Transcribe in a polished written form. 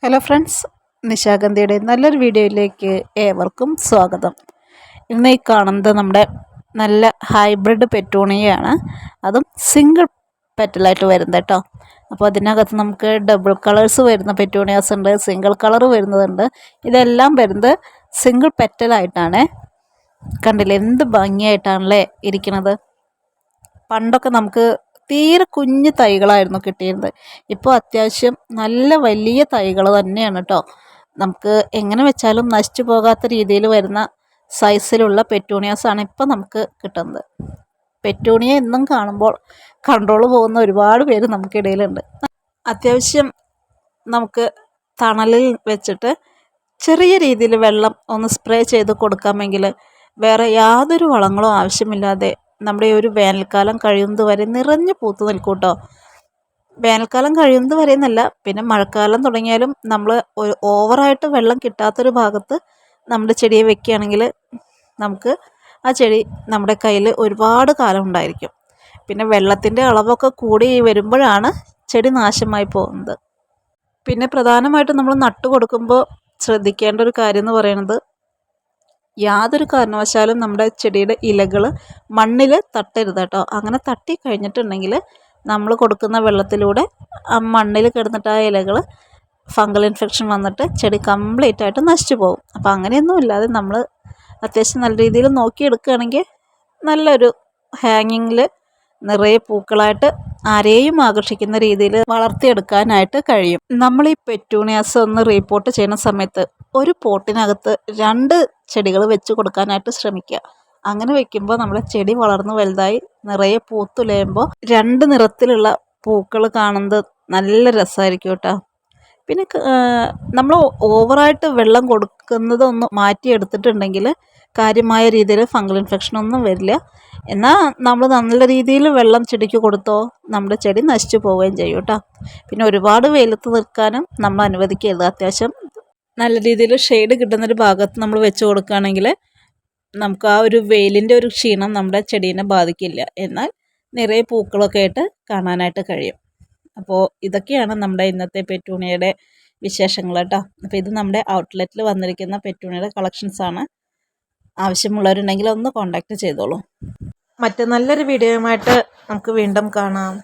Hello friends, നിശാഗന്ധിയുടെ നല്ലൊരു വീഡിയോയിലേക്ക് ഏവർക്കും സ്വാഗതം. ഇന്ന് ഈ കാണുന്നത് നമ്മുടെ നല്ല ഹൈബ്രിഡ് പെറ്റൂണിയാണ്. അതും സിംഗിൾ പെറ്റലായിട്ട് വരുന്നത് കേട്ടോ. അപ്പോൾ അതിനകത്ത് നമുക്ക് ഡബിൾ കളേഴ്സ് വരുന്ന പെറ്റൂണിയാസ് ഉണ്ട്, സിംഗിൾ കളർ വരുന്നതുണ്ട്. ഇതെല്ലാം വരുന്നത് സിംഗിൾ പെറ്റലായിട്ടാണ്. കണ്ടില്ലേ എന്ത് ഭംഗിയായിട്ടാണല്ലേ ഇരിക്കുന്നത്. പണ്ടൊക്കെ നമുക്ക് തീരെ കുഞ്ഞു തൈകളായിരുന്നു കിട്ടിയിരുന്നത്. ഇപ്പോൾ അത്യാവശ്യം നല്ല വലിയ തൈകൾ തന്നെയാണ് കേട്ടോ. നമുക്ക് എങ്ങനെ വെച്ചാലും നശിച്ചു പോകാത്ത രീതിയിൽ വരുന്ന സൈസിലുള്ള പെറ്റൂണിയാസാണ് ഇപ്പോൾ നമുക്ക് കിട്ടുന്നത്. പെറ്റൂണിയ എന്നും കാണുമ്പോൾ കൺട്രോൾ പോകുന്ന ഒരുപാട് പേര് നമുക്കിടയിലുണ്ട്. അത്യാവശ്യം നമുക്ക് തണലിൽ വെച്ചിട്ട് ചെറിയ രീതിയിൽ വെള്ളം ഒന്ന് സ്പ്രേ ചെയ്ത് കൊടുക്കാമെങ്കിൽ വേറെ യാതൊരു വളങ്ങളും ആവശ്യമില്ലാതെ നമ്മുടെ ഒരു വേനൽക്കാലം കഴിയുന്നത് വരെ നിറഞ്ഞു പൂത്ത് നിൽക്കും കേട്ടോ. വേനൽക്കാലം കഴിയുന്നത് വരെ എന്നല്ല, പിന്നെ മഴക്കാലം തുടങ്ങിയാലും നമ്മൾ ഓവറായിട്ട് വെള്ളം കിട്ടാത്തൊരു ഭാഗത്ത് നമ്മുടെ ചെടിയെ വെക്കുകയാണെങ്കിൽ നമുക്ക് ആ ചെടി നമ്മുടെ കയ്യിൽ ഒരുപാട് കാലം ഉണ്ടായിരിക്കും. പിന്നെ വെള്ളത്തിൻ്റെ അളവൊക്കെ കൂടി വരുമ്പോഴാണ് ചെടി നാശമായി പോകുന്നത്. പിന്നെ പ്രധാനമായിട്ടും നമ്മൾ നട്ടു കൊടുക്കുമ്പോൾ ശ്രദ്ധിക്കേണ്ട ഒരു കാര്യം എന്ന് പറയുന്നത്, യാതൊരു കാരണവശാലും നമ്മുടെ ചെടിയുടെ ഇലകൾ മണ്ണിൽ തട്ടരുത് കേട്ടോ. അങ്ങനെ തട്ടി കഴിഞ്ഞിട്ടുണ്ടെങ്കിൽ നമ്മൾ കൊടുക്കുന്ന വെള്ളത്തിലൂടെ ആ മണ്ണിൽ കിടന്നിട്ട് ആ ഇലകൾ ഫംഗൽ ഇൻഫെക്ഷൻ വന്നിട്ട് ചെടി കംപ്ലീറ്റ് ആയിട്ട് നശിച്ചു പോകും. അപ്പോൾ അങ്ങനെയൊന്നും ഇല്ലാതെ നമ്മൾ അത്യാവശ്യം നല്ല രീതിയിൽ നോക്കിയെടുക്കുകയാണെങ്കിൽ നല്ലൊരു ഹാങ്ങിങ്ങിൽ നിറയെ പൂക്കളായിട്ട് ആരെയും ആകർഷിക്കുന്ന രീതിയിൽ വളർത്തിയെടുക്കാനായിട്ട് കഴിയും. നമ്മൾ ഈ പെറ്റൂണിയാസ് ഒന്ന് റീപോർട്ട് ചെയ്യുന്ന സമയത്ത് ഒരു പോട്ടിനകത്ത് 2 ചെടികൾ വെച്ച് കൊടുക്കാനായിട്ട് ശ്രമിക്കുക. അങ്ങനെ വെക്കുമ്പോൾ നമ്മുടെ ചെടി വളർന്ന് വലുതായി നിറയെ പൂത്തുലയുമ്പോൾ 2 നിറത്തിലുള്ള പൂക്കൾ കാണുന്നത് നല്ല രസമായിരിക്കും കേട്ടോ. പിന്നെ നമ്മൾ ഓവറായിട്ട് വെള്ളം കൊടുക്കുന്നതൊന്ന് മാറ്റിയെടുത്തിട്ടുണ്ടെങ്കിൽ കാര്യമായ രീതിയിൽ ഫംഗൽ ഇൻഫെക്ഷനൊന്നും വരില്ല. എന്നാൽ നമ്മൾ നല്ല രീതിയിൽ വെള്ളം ചെടിക്ക് കൊടുത്തോ നമ്മുടെ ചെടി നശിച്ചു പോവുകയും ചെയ്യും കേട്ടോ. പിന്നെ ഒരുപാട് വെയിലത്ത് നിൽക്കാനും നമ്മൾ അനുവദിക്കരുത്. അത്യാവശ്യം നല്ല രീതിയിൽ ഷെയ്ഡ് കിട്ടുന്നൊരു ഭാഗത്ത് നമ്മൾ വെച്ച് കൊടുക്കുകയാണെങ്കിൽ നമുക്ക് ആ ഒരു വെയിലിൻ്റെ ഒരു ക്ഷീണം നമ്മുടെ ചെടീനെ ബാധിക്കില്ല. എന്നാൽ നിറയെ പൂക്കളൊക്കെ ആയിട്ട് കാണാനായിട്ട് കഴിയും. അപ്പോൾ ഇതൊക്കെയാണ് നമ്മുടെ ഇന്നത്തെ പെറ്റൂണിയയുടെ വിശേഷങ്ങൾ കേട്ടോ. അപ്പോൾ ഇത് നമ്മുടെ ഔട്ട്ലെറ്റിൽ വന്നിരിക്കുന്ന പെറ്റൂണിയയുടെ കളക്ഷൻസാണ്. ആവശ്യമുള്ളവരുണ്ടെങ്കിൽ ഒന്ന് കോൺടാക്റ്റ് ചെയ്തോളൂ. മറ്റു നല്ലൊരു വീഡിയോയുമായിട്ട് നമുക്ക് വീണ്ടും കാണാം.